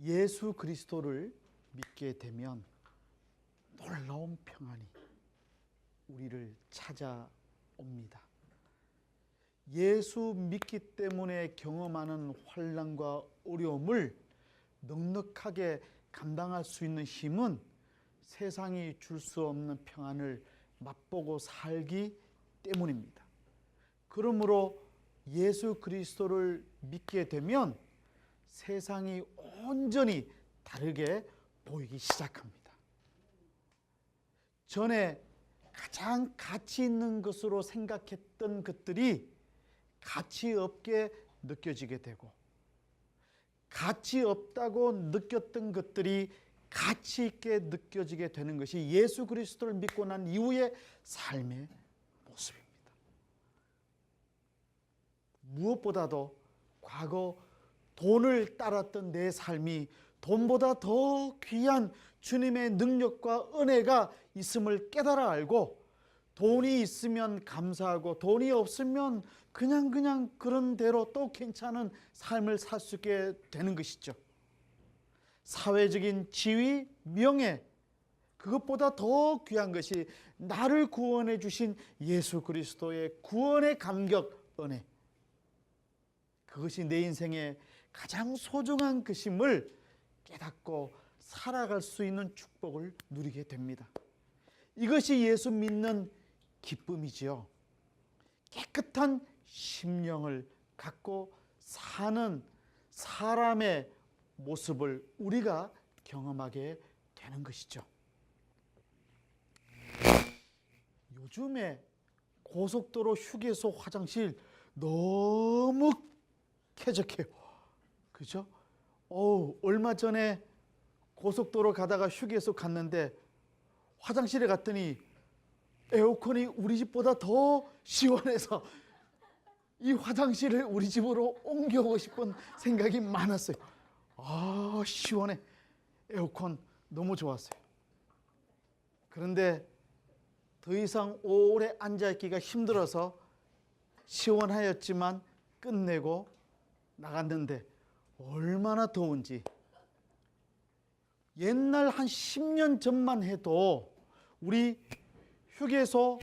예수 그리스도를 믿게 되면 놀라운 평안이 우리를 찾아옵니다. 예수 믿기 때문에 경험하는 환난과 어려움을 넉넉하게 감당할 수 있는 힘은 세상이 줄 수 없는 평안을 맛보고 살기 때문입니다. 그러므로 예수 그리스도를 믿게 되면 세상이 온전히 다르게 보이기 시작합니다. 전에 가장 가치 있는 것으로 생각했던 것들이 가치 없게 느껴지게 되고, 가치 없다고 느꼈던 것들이 가치 있게 느껴지게 되는 것이 예수 그리스도를 믿고 난 이후의 삶의 모습입니다. 무엇보다도 과거 돈을 따랐던 내 삶이 돈보다 더 귀한 주님의 능력과 은혜가 있음을 깨달아 알고, 돈이 있으면 감사하고 돈이 없으면 그냥 그런 대로 또 괜찮은 삶을 살 수 있게 되는 것이죠. 사회적인 지위, 명예, 그것보다 더 귀한 것이 나를 구원해 주신 예수 그리스도의 구원의 감격, 은혜, 그것이 내 인생의 가장 소중한 것임을 깨닫고 살아갈 수 있는 축복을 누리게 됩니다. 이것이 예수 믿는 기쁨이지요. 깨끗한 심령을 갖고 사는 사람의 모습을 우리가 경험하게 되는 것이죠. 요즘에 고속도로 휴게소 화장실 너무 쾌적해요. 그죠? 얼마 전에 고속도로 가다가 휴게소 갔는데 화장실에 갔더니 에어컨이 우리 집보다 더 시원해서 이 화장실을 우리 집으로 옮겨오고 싶은 생각이 많았어요. 시원해. 에어컨 너무 좋았어요. 그런데 더 이상 오래 앉아있기가 힘들어서 시원하였지만 끝내고 나갔는데 얼마나 더운지. 옛날 한 10년 전만 해도 우리 휴게소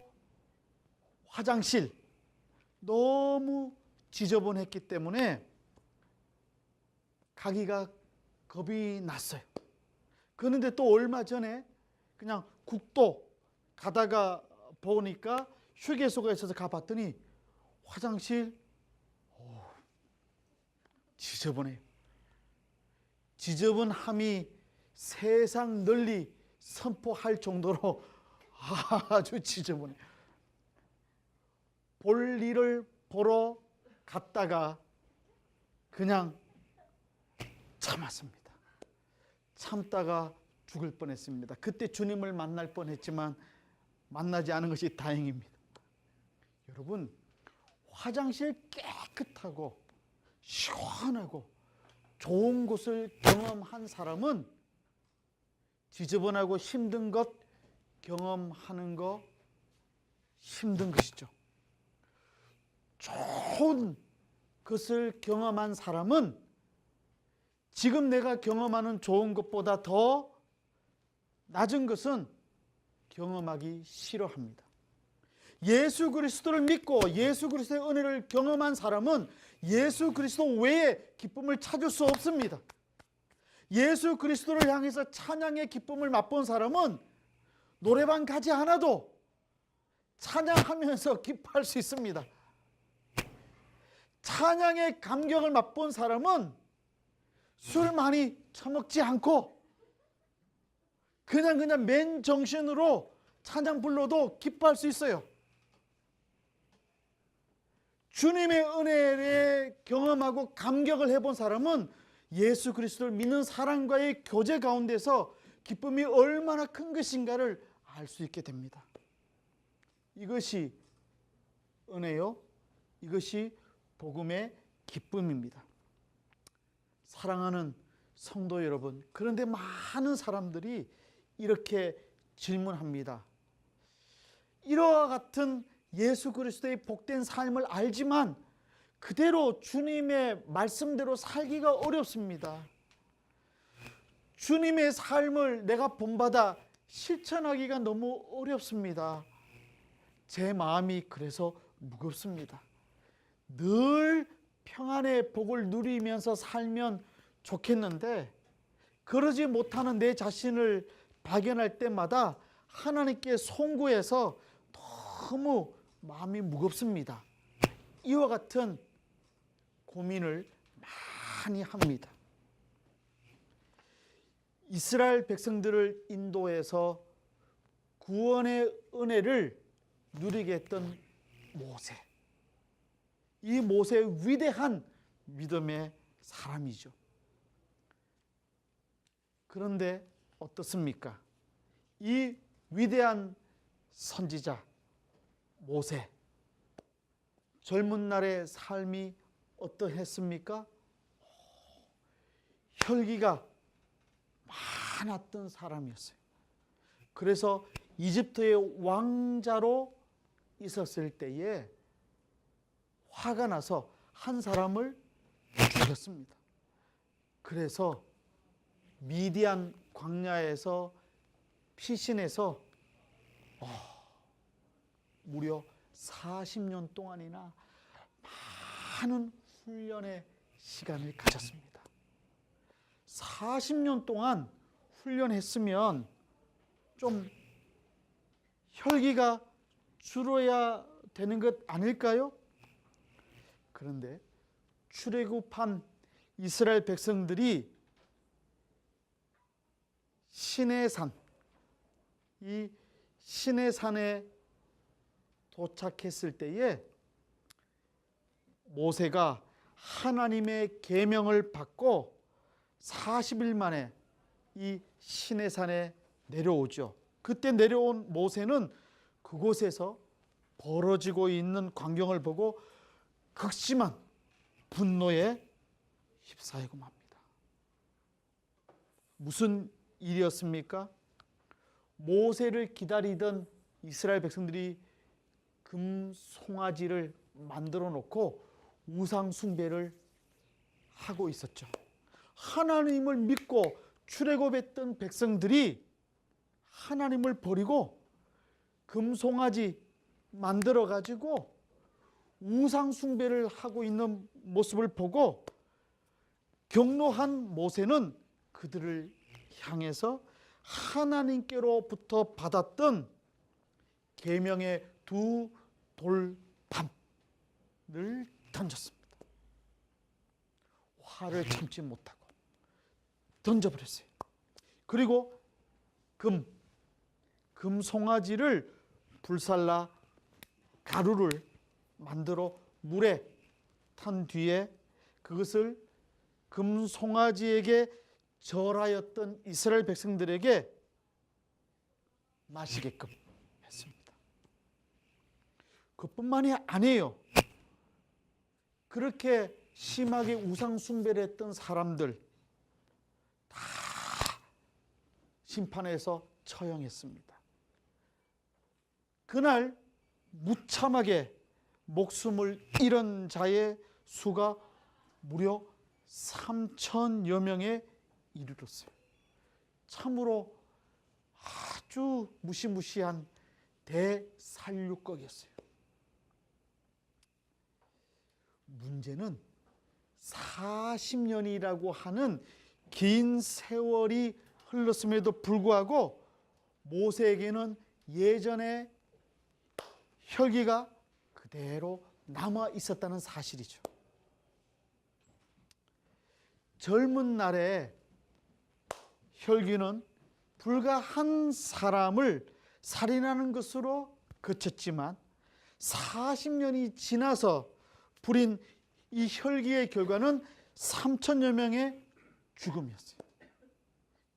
화장실 너무 지저분했기 때문에 가기가 겁이 났어요. 그런데 또 얼마 전에 그냥 국도 가다가 보니까 휴게소가 있어서 가봤더니 화장실 지저분해요. 지저분함이 세상 널리 선포할 정도로 아주 지저분해요. 볼 일을 보러 갔다가 그냥 참았습니다. 참다가 죽을 뻔했습니다. 그때 주님을 만날 뻔했지만 만나지 않은 것이 다행입니다. 여러분, 화장실 깨끗하고 시원하고 좋은 곳을 경험한 사람은 지저분하고 힘든 것 경험하는 거 힘든 것이죠. 좋은 것을 경험한 사람은 지금 내가 경험하는 좋은 것보다 더 낮은 것은 경험하기 싫어합니다. 예수 그리스도를 믿고 예수 그리스도의 은혜를 경험한 사람은 예수 그리스도 외에 기쁨을 찾을 수 없습니다. 예수 그리스도를 향해서 찬양의 기쁨을 맛본 사람은 노래방 가지 않아도 찬양하면서 기뻐할 수 있습니다. 찬양의 감격을 맛본 사람은 술 많이 처먹지 않고 그냥 맨정신으로 찬양 불러도 기뻐할 수 있어요. 주님의 은혜를 경험하고 감격을 해본 사람은 예수 그리스도를 믿는 사람과의 교제 가운데서 기쁨이 얼마나 큰 것인가를 알 수 있게 됩니다. 이것이 은혜요, 이것이 복음의 기쁨입니다. 사랑하는 성도 여러분, 그런데 많은 사람들이 이렇게 질문합니다. 이와 같은 예수 그리스도의 복된 삶을 알지만 그대로 주님의 말씀대로 살기가 어렵습니다. 주님의 삶을 내가 본받아 실천하기가 너무 어렵습니다. 제 마음이 그래서 무겁습니다. 늘 평안의 복을 누리면서 살면 좋겠는데 그러지 못하는 내 자신을 발견할 때마다 하나님께 송구해서 너무 마음이 무겁습니다. 이와 같은 고민을 많이 합니다. 이스라엘 백성들을 인도해서 구원의 은혜를 누리게 했던 모세. 이 모세 위대한 믿음의 사람이죠. 그런데 어떻습니까? 이 위대한 선지자 모세, 젊은 날의 삶이 어떠했습니까? 혈기가 많았던 사람이었어요. 그래서 이집트의 왕자로 있었을 때에 화가 나서 한 사람을 죽였습니다. 그래서 미디안 광야에서 피신해서 무려 40년 동안이나 많은 훈련의 시간을 가졌습니다. 40년 동안 훈련했으면 좀 혈기가 줄어야 되는 것 아닐까요? 그런데 출애굽한 이스라엘 백성들이 시내산, 이 시내산에 도착했을 때에 모세가 하나님의 계명을 받고 40일 만에 이 시내산에 내려오죠. 그때 내려온 모세는 그곳에서 벌어지고 있는 광경을 보고 극심한 분노에 휩싸이고 맙니다. 무슨 일이었습니까? 모세를 기다리던 이스라엘 백성들이 금송아지를 만들어 놓고 우상 숭배를 하고 있었죠. 하나님을 믿고 출애굽했던 백성들이 하나님을 버리고 금송아지 만들어 가지고 우상 숭배를 하고 있는 모습을 보고 경노한 모세는 그들을 향해서 하나님께로부터 받았던 계명의 두 돌판을 던졌습니다. 화를 참지 못하고 던져버렸어요. 그리고 금송아지를 불살라 가루를 만들어 물에 탄 뒤에 그것을 금송아지에게 절하였던 이스라엘 백성들에게 마시게끔 했습니다. 그뿐만이 아니에요. 그렇게 심하게 우상 숭배를 했던 사람들 다 심판에서 처형했습니다. 그날 무참하게 목숨을 잃은 자의 수가 무려 3,000여 명에 이르렀어요. 참으로 아주 무시무시한 대살육극이었어요. 문제는 40년이라고 하는 긴 세월이 흘렀음에도 불구하고 모세에게는 예전의 혈기가 그대로 남아 있었다는 사실이죠. 젊은 날에 혈기는 불과 한 사람을 살인하는 것으로 그쳤지만 40년이 지나서 부린 이 혈기의 결과는 3,000여 명의 죽음이었어요.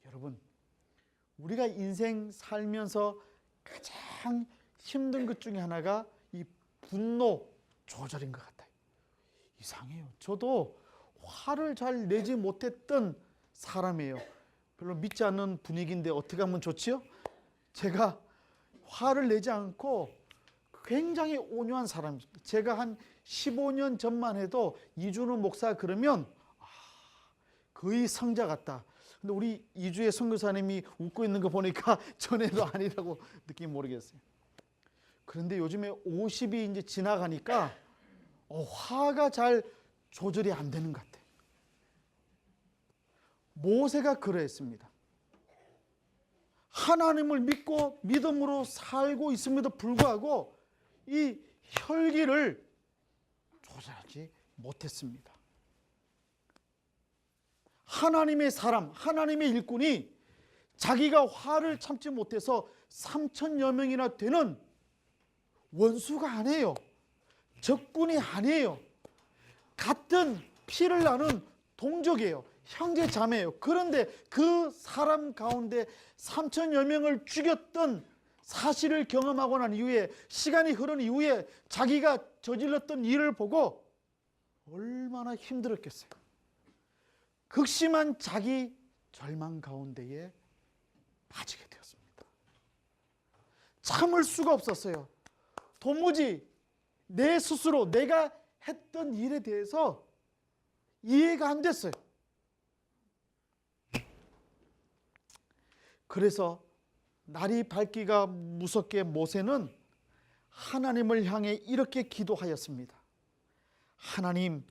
여러분, 우리가 인생 살면서 가장 힘든 것 중에 하나가 이 분노 조절인 것 같아요. 이상해요. 저도 화를 잘 내지 못했던 사람이에요. 별로 믿지 않는 분위기인데 어떻게 하면 좋지요? 제가 화를 내지 않고 굉장히 온유한 사람입니다. 제가 한 15년 전만 해도 이준호 목사 그러면 거의 성자 같다. 근데 우리 이주의 선교사님이 웃고 있는 거 보니까 전에도 아니라고 느끼면 모르겠어요. 그런데 요즘에 50이 이제 지나가니까 화가 잘 조절이 안 되는 것 같아요. 모세가 그러했습니다. 하나님을 믿고 믿음으로 살고 있음에도 불구하고 이 혈기를 조절하지 못했습니다. 하나님의 사람, 하나님의 일꾼이 자기가 화를 참지 못해서 3,000여 명이나 되는 원수가 아니에요. 적군이 아니에요. 같은 피를 나눈 동족이에요. 형제 자매예요. 그런데 그 사람 가운데 3,000여 명을 죽였던 사실을 경험하고 난 이후에, 시간이 흐른 이후에 자기가 저질렀던 일을 보고 얼마나 힘들었겠어요. 극심한 자기 절망 가운데에 빠지게 되었습니다. 참을 수가 없었어요. 도무지 내 스스로 내가 했던 일에 대해서 이해가 안 됐어요. 그래서 날이 밝기가 무섭게 모세는 하나님을 향해 이렇게 기도하였습니다. 하나님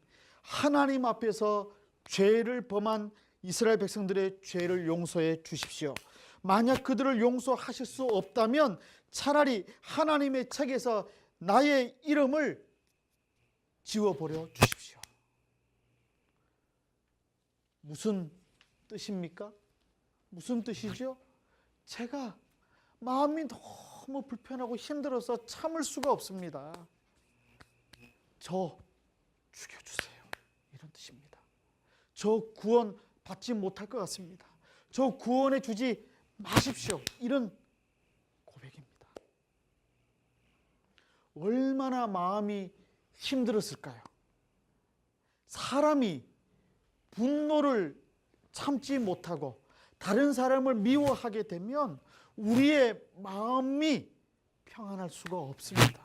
앞에서 죄를 범한 이스라엘 백성들의 죄를 용서해 주십시오. 만약 그들을 용서하실 수 없다면 차라리 하나님의 책에서 나의 이름을 지워버려 주십시오. 무슨 뜻입니까? 무슨 뜻이죠? 제가 마음이 너무 불편하고 힘들어서 참을 수가 없습니다. 저 죽여주세요. 이런 뜻입니다. 저 구원 받지 못할 것 같습니다. 저 구원해 주지 마십시오. 이런 고백입니다. 얼마나 마음이 힘들었을까요? 사람이 분노를 참지 못하고 다른 사람을 미워하게 되면 우리의 마음이 평안할 수가 없습니다.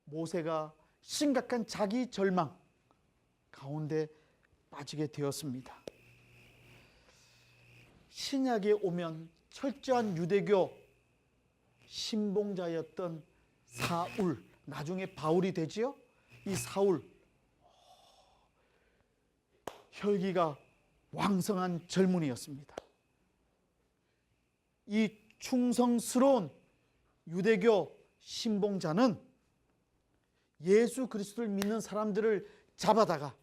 모세가 심각한 자기 절망 가운데 빠지게 되었습니다. 신약에 오면 철저한 유대교 신봉자였던 사울, 나중에 바울이 되지요. 이 사울, 혈기가 왕성한 젊은이였습니다. 이 충성스러운 유대교 신봉자는 예수 그리스도를 믿는 사람들을 잡아다가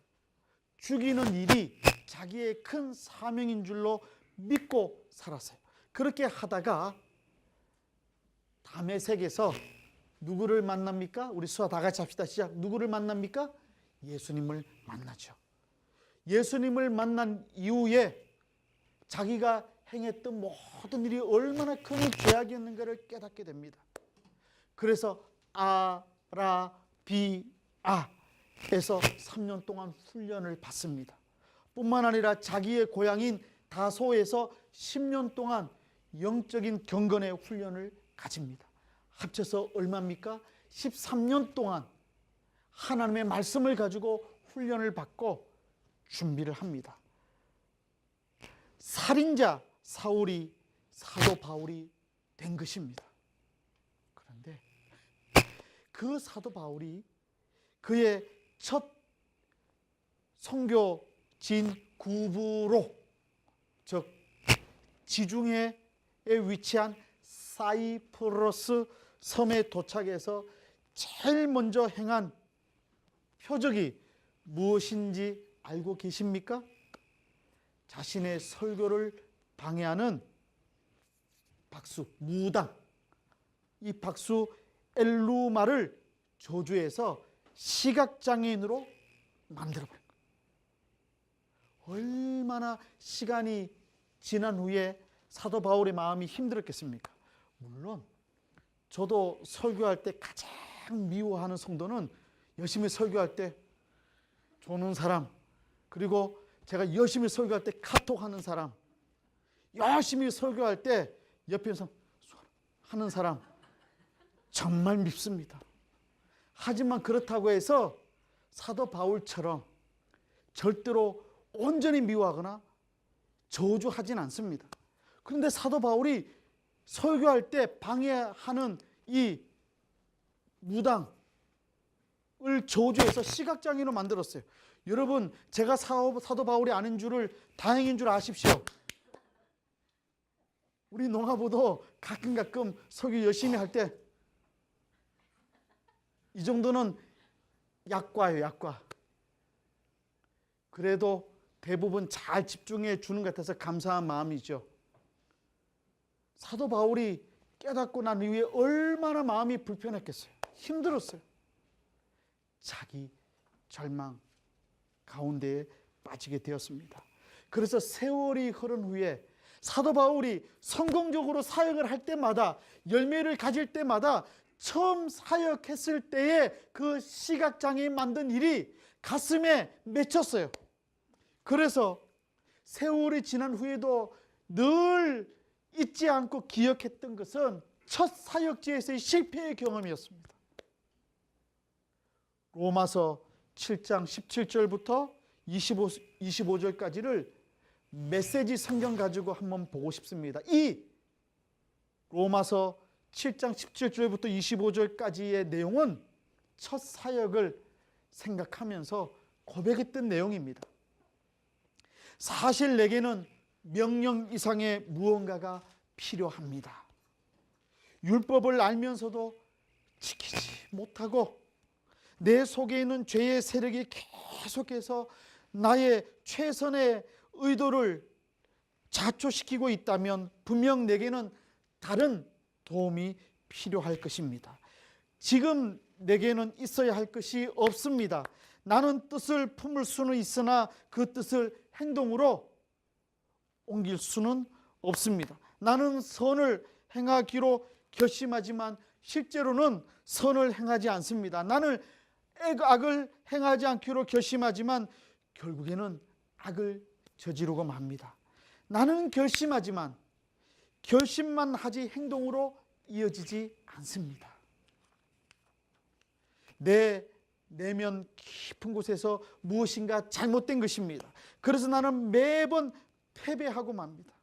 죽이는 일이 자기의 큰 사명인 줄로 믿고 살았어요. 그렇게 하다가 다메섹에서 누구를 만납니까? 우리 수화 다 같이 합시다. 시작. 누구를 만납니까? 예수님을 만나죠. 예수님을 만난 이후에 자기가 행했던 모든 일이 얼마나 큰 죄악이었는가를 깨닫게 됩니다. 그래서 아라비아에서 3년 동안 훈련을 받습니다. 뿐만 아니라 자기의 고향인 다소에서 10년 동안 영적인 경건의 훈련을 가집니다. 합쳐서 얼마입니까? 13년 동안 하나님의 말씀을 가지고 훈련을 받고 준비를 합니다. 살인자 사울이 사도 바울이 된 것입니다. 그런데 그 사도 바울이 그의 첫 선교진 구부로, 즉 지중해에 위치한 사이프러스 섬에 도착해서 제일 먼저 행한 표적이 무엇인지 알고 계십니까? 자신의 설교를 방해하는 박수, 무당, 이 박수 엘루마를 저주해서 시각장애인으로 만들어버린 거예요. 얼마나 시간이 지난 후에 사도 바울의 마음이 힘들었겠습니까? 물론 저도 설교할 때 가장 미워하는 성도는 열심히 설교할 때 조는 사람, 그리고 제가 열심히 설교할 때 카톡하는 사람, 열심히 설교할 때 옆에서 하는 사람 정말 밉습니다. 하지만 그렇다고 해서 사도 바울처럼 절대로 온전히 미워하거나 저주하진 않습니다. 그런데 사도 바울이 설교할 때 방해하는 이 무당을 저주해서 시각장애로 만들었어요. 여러분, 제가 사도 바울이 아닌 줄을 다행인 줄 아십시오. 우리 농아부도 가끔 설교 열심히 할 때 이 정도는 약과예요, 약과. 그래도 대부분 잘 집중해 주는 것 같아서 감사한 마음이죠. 사도 바울이 깨닫고 난 이후에 얼마나 마음이 불편했겠어요. 힘들었어요. 자기 절망 가운데에 빠지게 되었습니다. 그래서 세월이 흐른 후에 사도 바울이 성공적으로 사역을 할 때마다, 열매를 가질 때마다 처음 사역했을 때의 그 시각장애인 만든 일이 가슴에 맺혔어요. 그래서 세월이 지난 후에도 늘 잊지 않고 기억했던 것은 첫 사역지에서의 실패의 경험이었습니다. 로마서 7장 17절부터 25절까지를 메시지 성경 가지고 한번 보고 싶습니다. 이 로마서 7장 17절부터 25절까지의 내용은 첫 사역을 생각하면서 고백했던 내용입니다. 사실 내게는 명령 이상의 무언가가 필요합니다. 율법을 알면서도 지키지 못하고 내 속에 있는 죄의 세력이 계속해서 나의 최선의 의도를 자초시키고 있다면 분명 내게는 다른 도움이 필요할 것입니다. 지금 내게는 있어야 할 것이 없습니다. 나는 뜻을 품을 수는 있으나 그 뜻을 행동으로 옮길 수는 없습니다. 나는 선을 행하기로 결심하지만 실제로는 선을 행하지 않습니다. 나는 악을 행하지 않기로 결심하지만 결국에는 악을 저지르고 맙니다. 나는 결심하지만 결심만 하지 행동으로 이어지지 않습니다. 내 내면 깊은 곳에서 무엇인가 잘못된 것입니다. 그래서 나는 매번 패배하고 맙니다.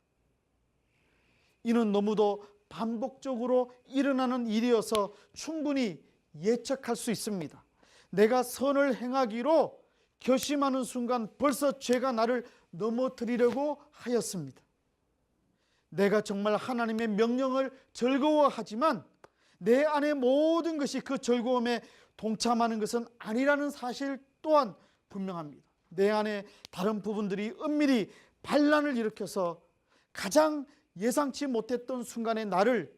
이는 너무도 반복적으로 일어나는 일이어서 충분히 예측할 수 있습니다. 내가 선을 행하기로 결심하는 순간 벌써 죄가 나를 넘어뜨리려고 하였습니다. 내가 정말 하나님의 명령을 즐거워하지만 내 안의 모든 것이 그 즐거움에 동참하는 것은 아니라는 사실 또한 분명합니다. 내 안에 다른 부분들이 은밀히 반란을 일으켜서 가장 예상치 못했던 순간에 나를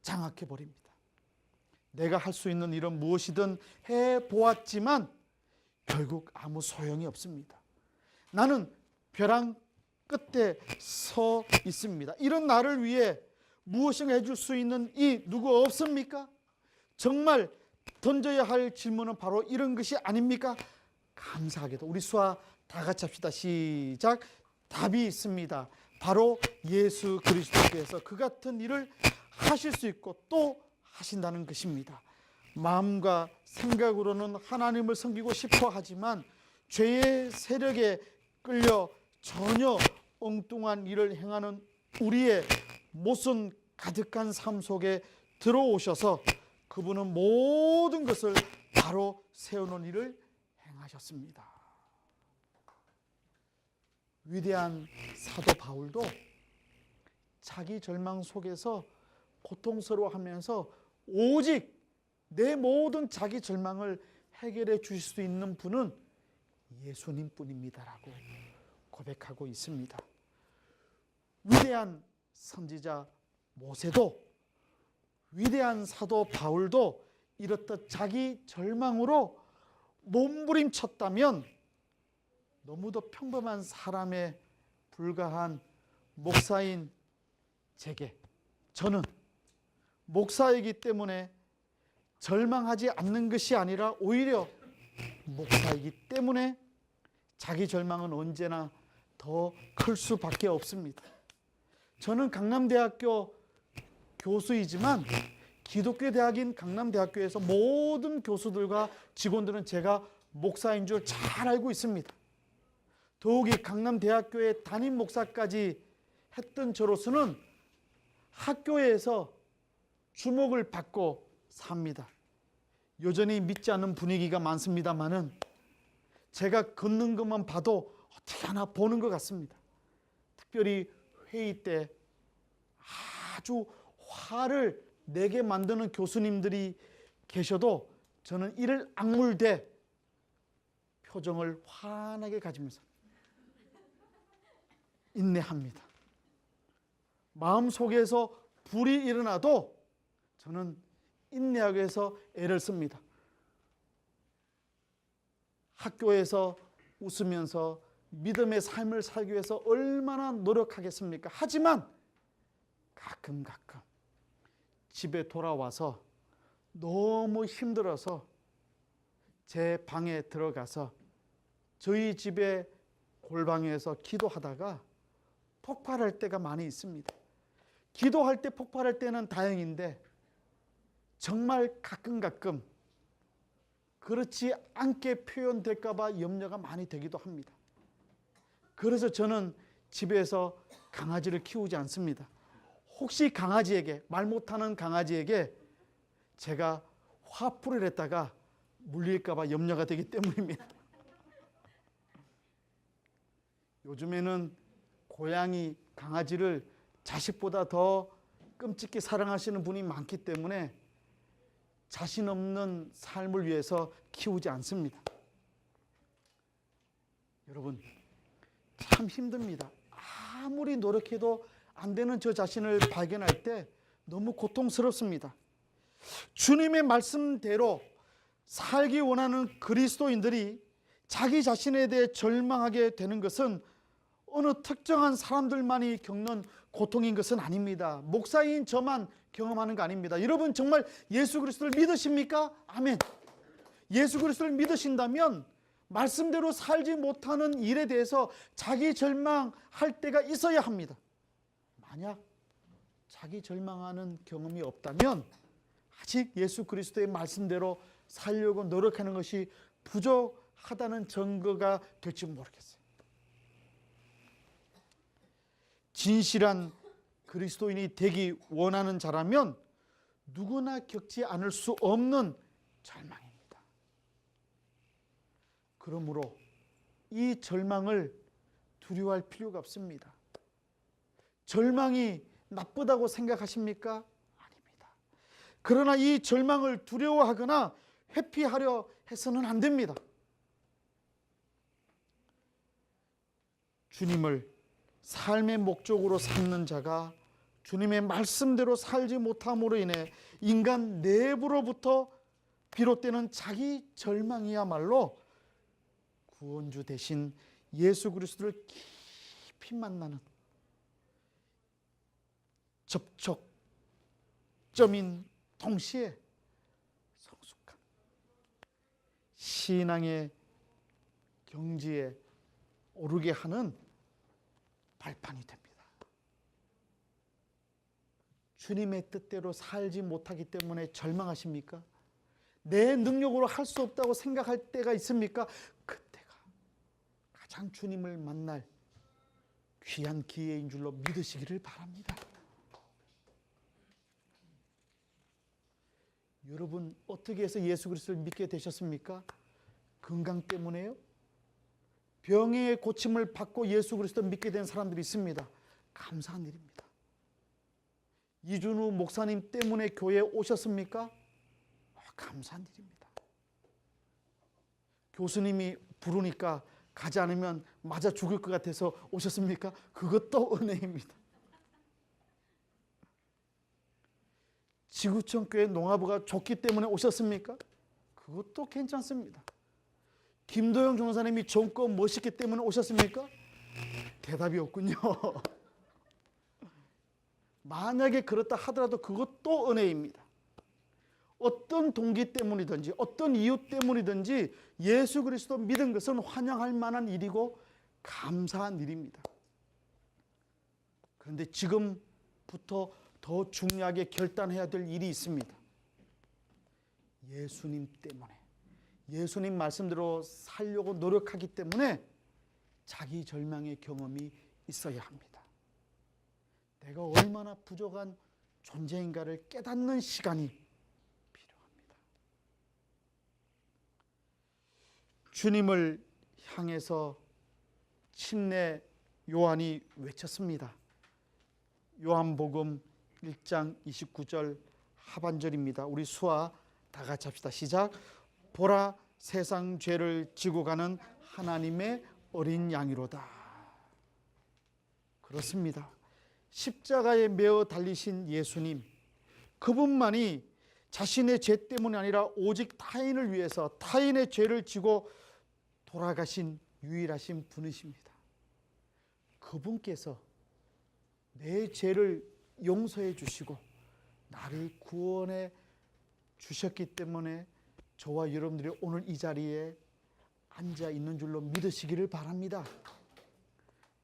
장악해 버립니다. 내가 할 수 있는 일은 무엇이든 해보았지만 결국 아무 소용이 없습니다. 나는 벼랑 끝에 서 있습니다. 이런 나를 위해 무엇인가 해줄 수 있는 이 누구 없습니까? 정말 던져야 할 질문은 바로 이런 것이 아닙니까? 감사하게도 우리 수아 다 같이 합시다. 시작. 답이 있습니다. 바로 예수 그리스도께서 그 같은 일을 하실 수 있고 또 하신다는 것입니다. 마음과 생각으로는 하나님을 섬기고 싶어 하지만 죄의 세력에 끌려 전혀 엉뚱한 일을 행하는 우리의 모순 가득한 삶 속에 들어오셔서 그분은 모든 것을 바로 세우는 일을 행하셨습니다. 위대한 사도 바울도 자기 절망 속에서 고통스러워하면서 오직 내 모든 자기 절망을 해결해 주실 수 있는 분은 예수님뿐입니다라고 고백하고 있습니다. 위대한 선지자 모세도 위대한 사도 바울도 이렇듯 자기 절망으로 몸부림쳤다면 너무도 평범한 사람에 불과한 목사인 제게, 저는 목사이기 때문에 절망하지 않는 것이 아니라 오히려 목사이기 때문에 자기 절망은 언제나 더 클 수밖에 없습니다. 저는 강남대학교 교수이지만 기독교 대학인 강남대학교에서 모든 교수들과 직원들은 제가 목사인 줄 잘 알고 있습니다. 더욱이 강남대학교의 담임 목사까지 했던 저로서는 학교에서 주목을 받고 삽니다. 여전히 믿지 않는 분위기가 많습니다만은 제가 걷는 것만 봐도 어떻게 하나 보는 것 같습니다. 특별히 회의 때 아주 화를 내게 만드는 교수님들이 계셔도 저는 이를 악물되 표정을 환하게 가지면서 인내합니다. 마음속에서 불이 일어나도 저는 인내하기 위해서 애를 씁니다. 학교에서 웃으면서 믿음의 삶을 살기 위해서 얼마나 노력하겠습니까? 하지만 가끔 집에 돌아와서 너무 힘들어서 제 방에 들어가서 저희 집의 골방에서 기도하다가 폭발할 때가 많이 있습니다. 기도할 때 폭발할 때는 다행인데 정말 가끔 그렇지 않게 표현될까 봐 염려가 많이 되기도 합니다. 그래서 저는 집에서 강아지를 키우지 않습니다. 혹시 강아지에게, 말 못하는 강아지에게 제가 화풀이를 했다가 물릴까 봐 염려가 되기 때문입니다. 요즘에는 고양이, 강아지를 자식보다 더 끔찍히 사랑하시는 분이 많기 때문에 자신 없는 삶을 위해서 키우지 않습니다. 여러분, 참 힘듭니다. 아무리 노력해도 안 되는 저 자신을 발견할 때 너무 고통스럽습니다. 주님의 말씀대로 살기 원하는 그리스도인들이 자기 자신에 대해 절망하게 되는 것은 어느 특정한 사람들만이 겪는 고통인 것은 아닙니다. 목사인 저만 경험하는 거 아닙니다. 여러분 정말 예수 그리스도를 믿으십니까? 아멘. 예수 그리스도를 믿으신다면 말씀대로 살지 못하는 일에 대해서 자기 절망할 때가 있어야 합니다. 만약 자기 절망하는 경험이 없다면 아직 예수 그리스도의 말씀대로 살려고 노력하는 것이 부족하다는 증거가 될지 모르겠어요. 진실한 그리스도인이 되기 원하는 자라면 누구나 겪지 않을 수 없는 절망입니다. 그러므로 이 절망을 두려워할 필요가 없습니다. 절망이 나쁘다고 생각하십니까? 아닙니다. 그러나 이 절망을 두려워하거나 회피하려 해서는 안 됩니다. 주님을 삶의 목적으로 삼는 자가 주님의 말씀대로 살지 못함으로 인해 인간 내부로부터 비롯되는 자기 절망이야말로 구원주 대신 예수 그리스도를 깊이 만나는 접촉점인 동시에 성숙한 신앙의 경지에 오르게 하는 발판이 됩니다. 주님의 뜻대로 살지 못하기 때문에 절망하십니까? 내 능력으로 할 수 없다고 생각할 때가 있습니까? 그때가 가장 주님을 만날 귀한 기회인 줄로 믿으시기를 바랍니다. 여러분 어떻게 해서 예수 그리스도를 믿게 되셨습니까? 건강 때문에요? 병의 고침을 받고 예수 그리스도를 믿게 된 사람들이 있습니다. 감사한 일입니다. 이준우 목사님 때문에 교회에 오셨습니까? 감사한 일입니다. 교수님이 부르니까 가지 않으면 맞아 죽을 것 같아서 오셨습니까? 그것도 은혜입니다. 지구촌 교회 농아부가 좋기 때문에 오셨습니까? 그것도 괜찮습니다. 김도영 전사님이 젊고 멋있기 때문에 오셨습니까? 대답이 없군요. 만약에 그렇다 하더라도 그것도 은혜입니다. 어떤 동기 때문이든지 어떤 이유 때문이든지 예수 그리스도 믿은 것은 환영할 만한 일이고 감사한 일입니다. 그런데 지금부터 더 중요하게 결단해야 될 일이 있습니다. 예수님 때문에, 예수님 말씀대로 살려고 노력하기 때문에 자기 절망의 경험이 있어야 합니다. 내가 얼마나 부족한 존재인가를 깨닫는 시간이 필요합니다. 주님을 향해서 침례 요한이 외쳤습니다. 요한복음 1장 29절 하반절입니다. 우리 수아 다 같이 합시다. 시작. 보라, 세상 죄를 지고 가는 하나님의 어린 양이로다. 그렇습니다. 십자가에 매어 달리신 예수님, 그분만이 자신의 죄 때문이 아니라 오직 타인을 위해서 타인의 죄를 지고 돌아가신 유일하신 분이십니다. 그분께서 내 죄를 용서해 주시고 나를 구원해 주셨기 때문에 저와 여러분들이 오늘 이 자리에 앉아 있는 줄로 믿으시기를 바랍니다.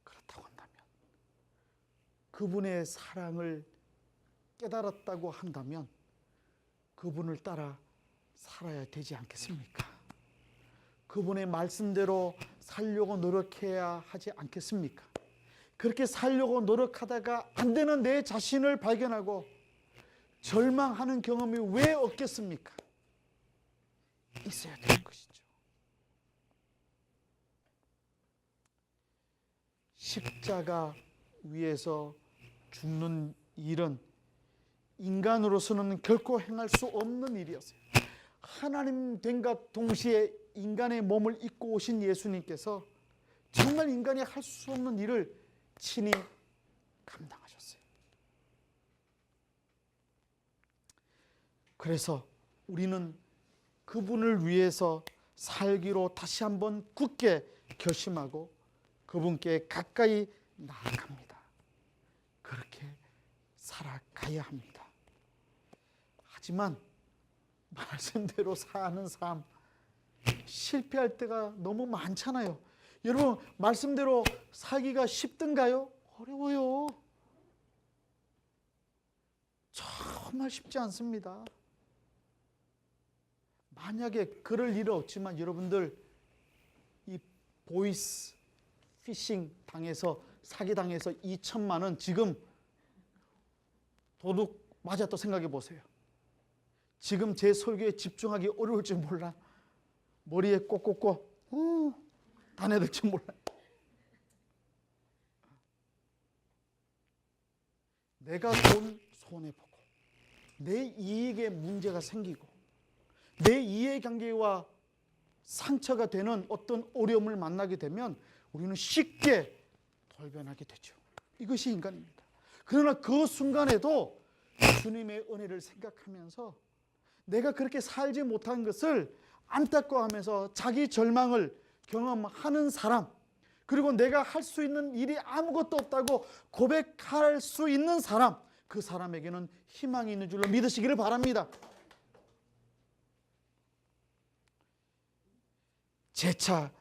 그렇다고 한다면, 그분의 사랑을 깨달았다고 한다면 그분을 따라 살아야 되지 않겠습니까? 그분의 말씀대로 살려고 노력해야 하지 않겠습니까? 그렇게 살려고 노력하다가 안 되는 내 자신을 발견하고 절망하는 경험이 왜 없겠습니까? 있어야 되는 것이죠. 십자가 위에서 죽는 일은 인간으로서는 결코 행할 수 없는 일이었어요. 하나님 된과 동시에 인간의 몸을 입고 오신 예수님께서 정말 인간이 할 수 없는 일을 친히 감당하셨어요. 그래서 우리는 그분을 위해서 살기로 다시 한번 굳게 결심하고 그분께 가까이 나아갑니다. 그렇게 살아가야 합니다. 하지만 말씀대로 사는 삶, 실패할 때가 너무 많잖아요. 여러분, 말씀대로 살기가 쉽던가요? 어려워요. 정말 쉽지 않습니다. 만약에 그럴 일은 없지만 여러분들 이 보이스 피싱 당해서 사기 당해서 2천만 원 지금 도둑 맞았다고 생각해 보세요. 지금 제 설교에 집중하기 어려울 줄 몰라. 머리에 꼭꼭꼭 다내들 줄 몰라. 내가 돈 손해보고 내 이익에 문제가 생기고 내 이해관계와 상처가 되는 어떤 어려움을 만나게 되면 우리는 쉽게 돌변하게 되죠. 이것이 인간입니다. 그러나 그 순간에도 주님의 은혜를 생각하면서 내가 그렇게 살지 못한 것을 안타까워하면서 자기 절망을 경험하는 사람, 그리고 내가 할 수 있는 일이 아무것도 없다고 고백할 수 있는 사람, 그 사람에게는 희망이 있는 줄로 믿으시기를 바랍니다. 재차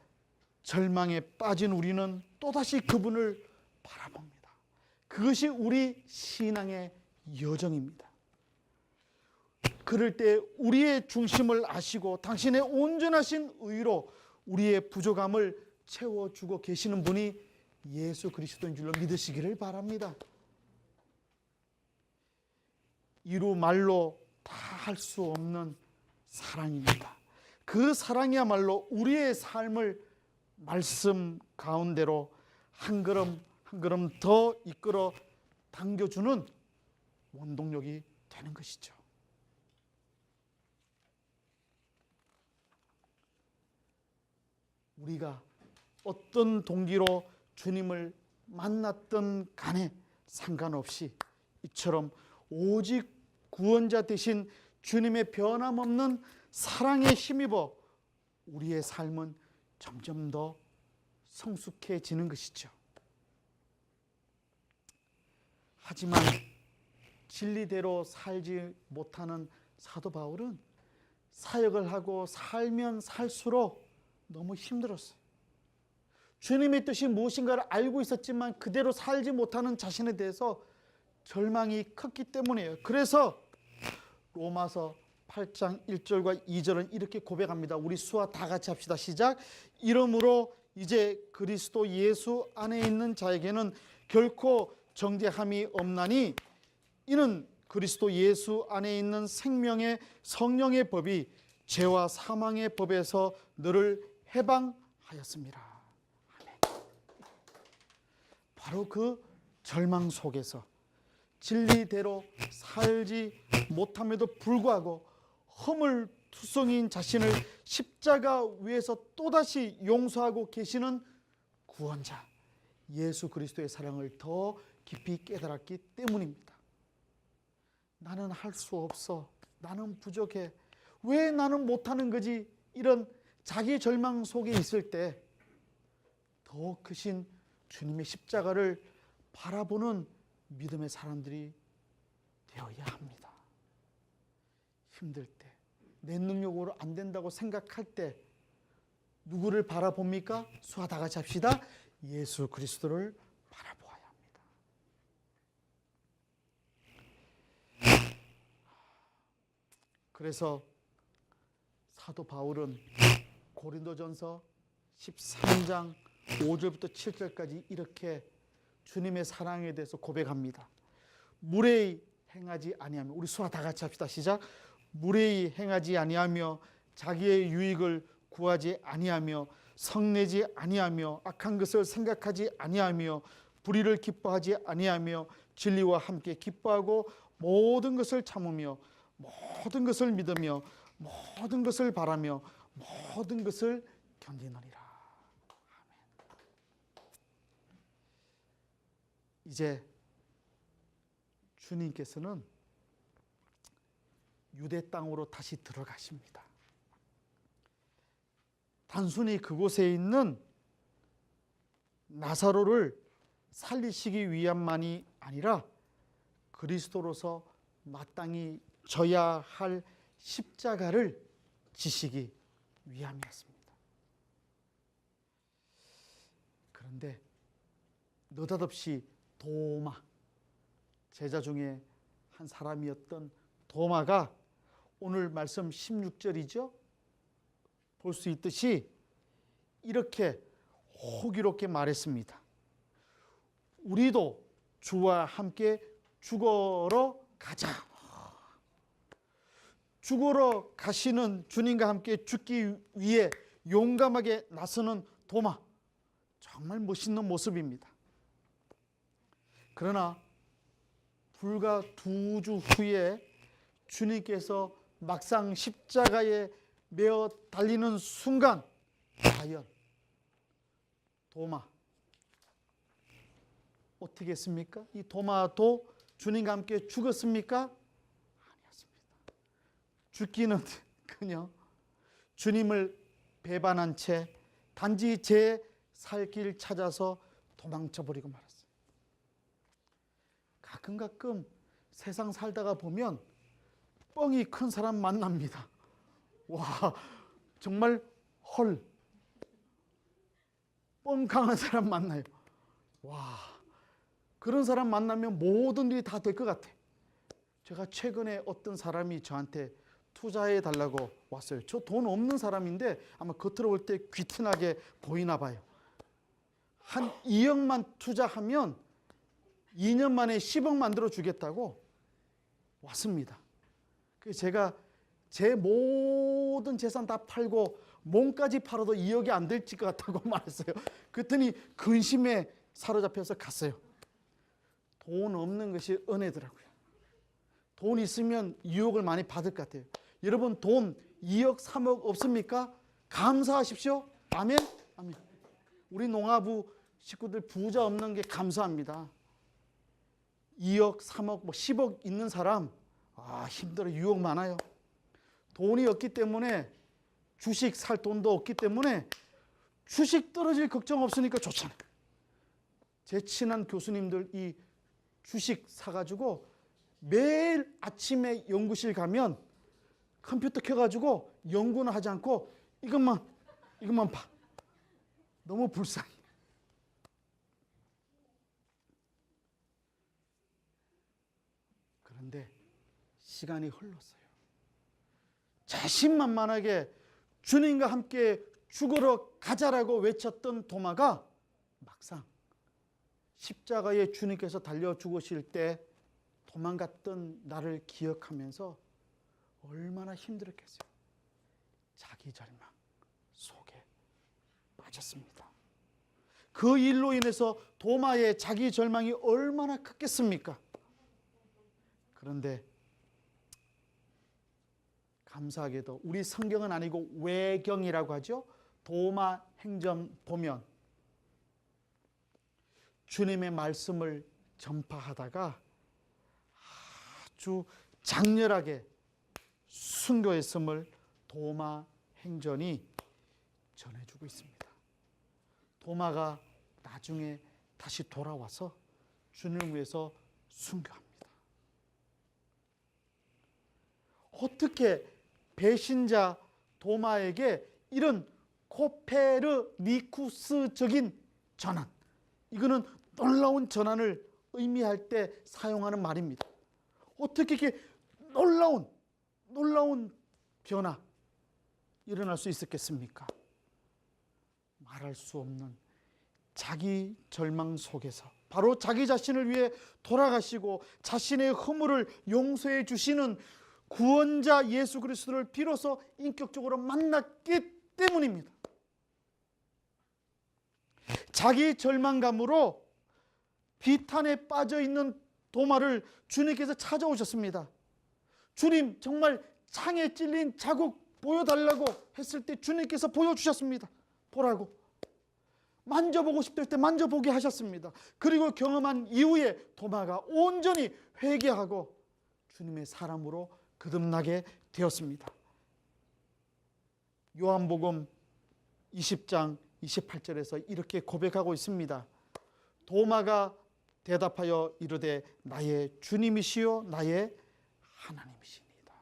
절망에 빠진 우리는 또다시 그분을 바라봅니다. 그것이 우리 신앙의 여정입니다. 그럴 때 우리의 중심을 아시고 당신의 온전하신 의로 우리의 부족함을 채워주고 계시는 분이 예수 그리스도인 줄로 믿으시기를 바랍니다. 이루 말로 다 할 수 없는 사랑입니다. 그 사랑이야말로 우리의 삶을 말씀 가운데로 한 걸음 한 걸음 더 이끌어 당겨주는 원동력이 되는 것이죠. 우리가 어떤 동기로 주님을 만났던 간에 상관없이 이처럼 오직 구원자 되신 주님의 변함없는 사랑에 힘입어 우리의 삶은 점점 더 성숙해지는 것이죠. 하지만 진리대로 살지 못하는 사도 바울은 사역을 하고 살면 살수록 너무 힘들었어요. 주님의 뜻이 무엇인가를 알고 있었지만 그대로 살지 못하는 자신에 대해서 절망이 컸기 때문이에요. 그래서 로마서 8장 1절과 2절은 이렇게 고백합니다. 우리 수아 다 같이 합시다. 시작. 이러므로 이제 그리스도 예수 안에 있는 자에게는 결코 정죄함이 없나니 이는 그리스도 예수 안에 있는 생명의 성령의 법이 죄와 사망의 법에서 너를 해방하였습니다. 아멘. 바로 그 절망 속에서 진리대로 살지 못함에도 불구하고 허물투성인 자신을 십자가 위에서 또다시 용서하고 계시는 구원자 예수 그리스도의 사랑을 더 깊이 깨달았기 때문입니다. 나는 할 수 없어. 나는 부족해. 왜 나는 못하는 거지? 이런 자기 절망 속에 있을 때 더 크신 주님의 십자가를 바라보는 믿음의 사람들이 되어야 합니다. 힘들 때, 내 능력으로 안 된다고 생각할 때 누구를 바라봅니까? 수아 다 같이 합시다. 예수 그리스도를 바라보아야 합니다. 그래서 사도 바울은 고린도전서 13장 5절부터 7절까지 이렇게 주님의 사랑에 대해서 고백합니다. 무례히 행하지 아니하며, 우리 수아 다 같이 합시다. 시작. 무례히 행하지 아니하며 자기의 유익을 구하지 아니하며 성내지 아니하며 악한 것을 생각하지 아니하며 불의를 기뻐하지 아니하며 진리와 함께 기뻐하고 모든 것을 참으며 모든 것을 믿으며 모든 것을 바라며 모든 것을 견디느니라. 아멘. 이제 주님께서는 유대 땅으로 다시 들어가십니다. 단순히 그곳에 있는 나사로를 살리시기 위함만이 아니라 그리스도로서 마땅히 져야 할 십자가를 지시기 위함이었습니다. 그런데 느닷없이 도마, 제자 중에 한 사람이었던 도마가 오늘 말씀 16절이죠. 볼 수 있듯이 이렇게 호기롭게 말했습니다. 우리도 주와 함께 죽으러 가자. 죽으러 가시는 주님과 함께 죽기 위해 용감하게 나서는 도마, 정말 멋있는 모습입니다. 그러나 불과 2주 후에 주님께서 막상 십자가에 매어 달리는 순간 과연 도마 어떻게 했습니까? 이 도마도 주님과 함께 죽었습니까? 아니었습니다. 죽기는 그냥 주님을 배반한 채 단지 제 살 길 찾아서 도망쳐 버리고 말았어요. 가끔 세상 살다가 보면 뻥이 큰 사람 만납니다. 와, 정말 헐, 뻥 강한 사람 만나요. 와, 그런 사람 만나면 모든 일이 다 될 것 같아. 제가 최근에 어떤 사람이 저한테 투자해 달라고 왔어요. 저 돈 없는 사람인데 아마 겉으로 볼 때 귀튼하게 보이나 봐요. 한 2억만 투자하면 2년 만에 10억 만들어 주겠다고 왔습니다. 그래서 제가 제 모든 재산 다 팔고 몸까지 팔아도 2억이 안 될 것 같다고 말했어요. 그랬더니 근심에 사로잡혀서 갔어요. 돈 없는 것이 은혜더라고요. 돈 있으면 유혹을 많이 받을 것 같아요. 여러분 돈 2억 3억 없습니까? 감사하십시오. 아멘. 아멘. 우리 농아부 식구들 부자 없는 게 감사합니다. 2억 3억 10억 있는 사람 힘들어. 유혹 많아요. 돈이 없기 때문에 주식 살 돈도 없기 때문에 주식 떨어질 걱정 없으니까 좋잖아요. 제 친한 교수님들 이 주식 사가지고 매일 아침에 연구실 가면 컴퓨터 켜가지고 연구는 하지 않고 이것만 봐. 너무 불쌍해. 그런데 시간이 흘렀어요. 자신만만하게 주님과 함께 죽으러 가자라고 외쳤던 도마가 막상 십자가에 주님께서 달려 죽으실 때 도망갔던 나를 기억하면서 얼마나 힘들었겠어요. 자기 절망 속에 빠졌습니다. 그 일로 인해서 도마의 자기 절망이 얼마나 컸겠습니까? 그런데 감사하게도 우리 성경은 아니고 외경이라고 하죠. 도마 행전 보면 주님의 말씀을 전파하다가 아주 장렬하게 순교했음을 도마 행전이 전해주고 있습니다. 도마가 나중에 다시 돌아와서 주님을 위해서 순교합니다. 어떻게 배신자 도마에게 이런 코페르니쿠스적인 전환, 이거는 놀라운 전환을 의미할 때 사용하는 말입니다. 어떻게 이렇게 놀라운 변화 일어날 수 있었겠습니까? 말할 수 없는 자기 절망 속에서 바로 자기 자신을 위해 돌아가시고 자신의 허물을 용서해 주시는 구원자 예수 그리스도를 비로소 인격적으로 만났기 때문입니다. 자기 절망감으로 비탄에 빠져 있는 도마를 주님께서 찾아오셨습니다. 주님, 정말 창에 찔린 자국 보여달라고 했을 때 주님께서 보여주셨습니다. 보라고. 만져보고 싶을 때 만져보게 하셨습니다. 그리고 경험한 이후에 도마가 온전히 회개하고 주님의 사람으로 거듭나게 되었습니다. 요한복음 20장 28절에서 이렇게 고백하고 있습니다. 도마가 대답하여 이르되 나의 주님이시요 나의 하나님이시니이다.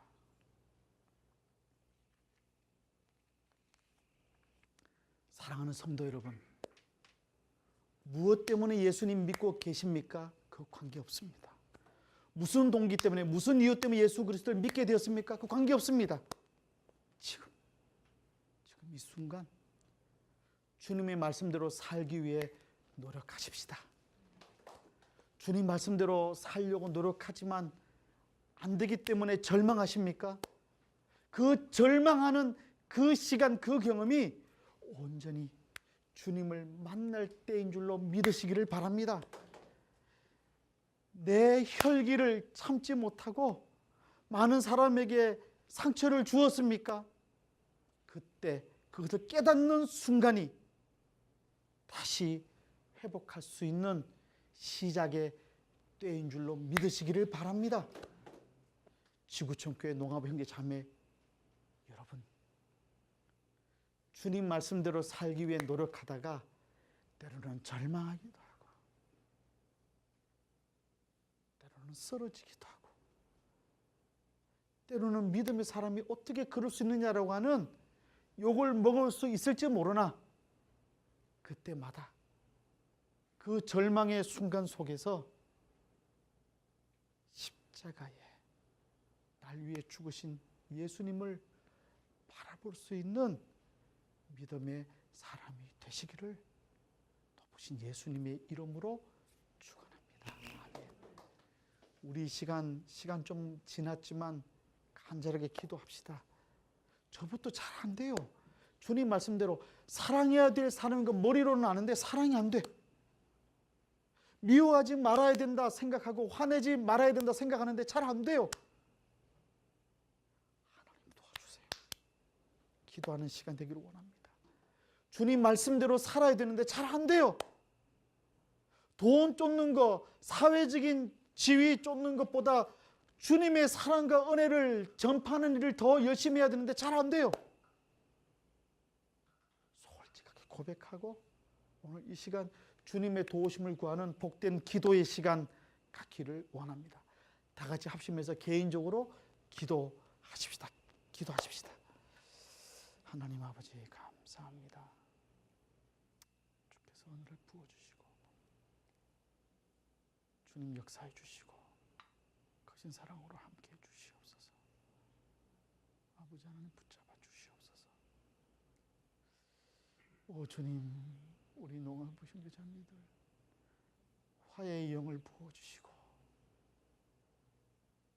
사랑하는 성도 여러분, 무엇 때문에 예수님 믿고 계십니까? 그 관계없습니다. 무슨 동기 때문에, 무슨 이유 때문에 예수 그리스도를 믿게 되었습니까? 그 관계없습니다. 지금 이 순간 주님의 말씀대로 살기 위해 노력하십시다. 주님 말씀대로 살려고 노력하지만 안 되기 때문에 절망하십니까? 그 절망하는 그 시간, 그 경험이 온전히 주님을 만날 때인 줄로 믿으시기를 바랍니다. 내 혈기를 참지 못하고 많은 사람에게 상처를 주었습니까? 그때 그것을 깨닫는 순간이 다시 회복할 수 있는 시작의 때인 줄로 믿으시기를 바랍니다. 지구촌교회 농아부 형제 자매 여러분, 주님 말씀대로 살기 위해 노력하다가 때로는 절망하기도 하고 때로는 쓰러지기도 하고 때로는 믿음의 사람이 어떻게 그럴 수 있느냐라고 하는 욕을 먹을 수 있을지 모르나 그때마다 그 절망의 순간 속에서 십자가에 날 위해 죽으신 예수님을 바라볼 수 있는 믿음의 사람이 되시기를 높으신 예수님의 이름으로 축원합니다. 아멘. 우리 시간 좀 지났지만 간절하게 기도합시다. 저부터 잘 안 돼요. 주님 말씀대로 사랑해야 될 사람인 건 머리로는 아는데 사랑이 안 돼. 미워하지 말아야 된다 생각하고 화내지 말아야 된다 생각하는데 잘 안 돼요. 하나님 도와주세요. 기도하는 시간 되기를 원합니다. 주님 말씀대로 살아야 되는데 잘 안 돼요. 돈 쫓는 거, 사회적인 지위 쫓는 것보다 주님의 사랑과 은혜를 전파하는 일을 더 열심히 해야 되는데 잘 안 돼요. 솔직하게 고백하고 오늘 이 시간 주님의 도우심을 구하는 복된 기도의 시간 갖기를 원합니다. 다 같이 합심해서 개인적으로 기도하십시다. 하나님 아버지 감사합니다. 주께서 은혜를 부어주시고 주님 역사해 주시고 거신 사랑으로 함께해 주시옵소서. 아버지 하나님 붙잡아 주시옵소서. 오 주님, 우리 농아부 형제자매들 화해의 영을 부어주시고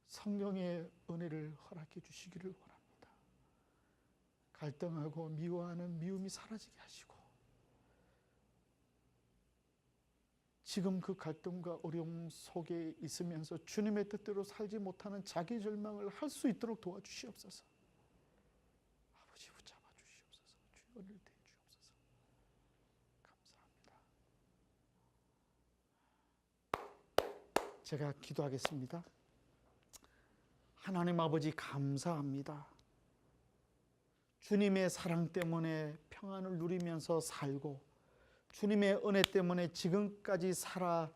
성령의 은혜를 허락해 주시기를 원합니다. 갈등하고 미워하는 미움이 사라지게 하시고 지금 그 갈등과 어려움 속에 있으면서 주님의 뜻대로 살지 못하는 자기 절망을 할 수 있도록 도와주시옵소서. 아버지 붙잡아 주시옵소서. 주의 은혜를 대해 주옵소서. 감사합니다. 제가 기도하겠습니다. 하나님 아버지 감사합니다. 주님의 사랑 때문에 평안을 누리면서 살고 주님의 은혜 때문에 지금까지 살아왔습니다.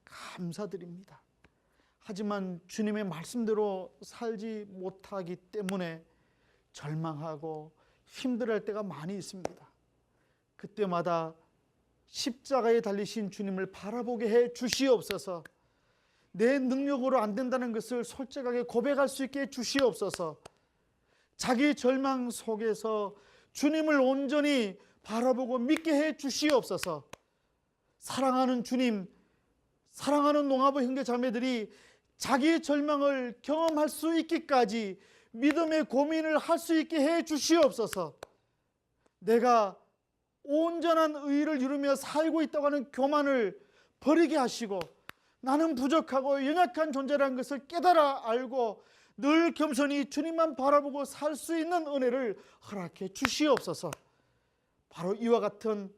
감사드립니다. 하지만 주님의 말씀대로 살지 못하기 때문에 절망하고 힘들어할 때가 많이 있습니다. 그때마다 십자가에 달리신 주님을 바라보게 해 주시옵소서. 내 능력으로 안 된다는 것을 솔직하게 고백할 수 있게 해 주시옵소서. 자기 절망 속에서 주님을 온전히 바라보고 믿게 해 주시옵소서. 사랑하는 주님, 사랑하는 농아부 형제 자매들이 자기의 절망을 경험할 수 있기까지 믿음의 고민을 할 수 있게 해 주시옵소서. 내가 온전한 의의를 이루며 살고 있다고 하는 교만을 버리게 하시고 나는 부족하고 연약한 존재라는 것을 깨달아 알고 늘 겸손히 주님만 바라보고 살 수 있는 은혜를 허락해 주시옵소서. 바로 이와 같은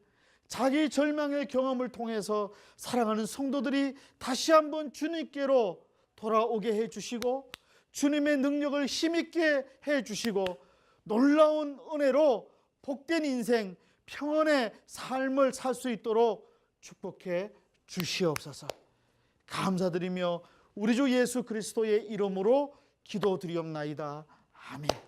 자기 절망의 경험을 통해서 사랑하는 성도들이 다시 한번 주님께로 돌아오게 해주시고 주님의 능력을 힘있게 해주시고 놀라운 은혜로 복된 인생, 평안의 삶을 살 수 있도록 축복해 주시옵소서. 감사드리며 우리 주 예수 그리스도의 이름으로 기도드리옵나이다. 아멘.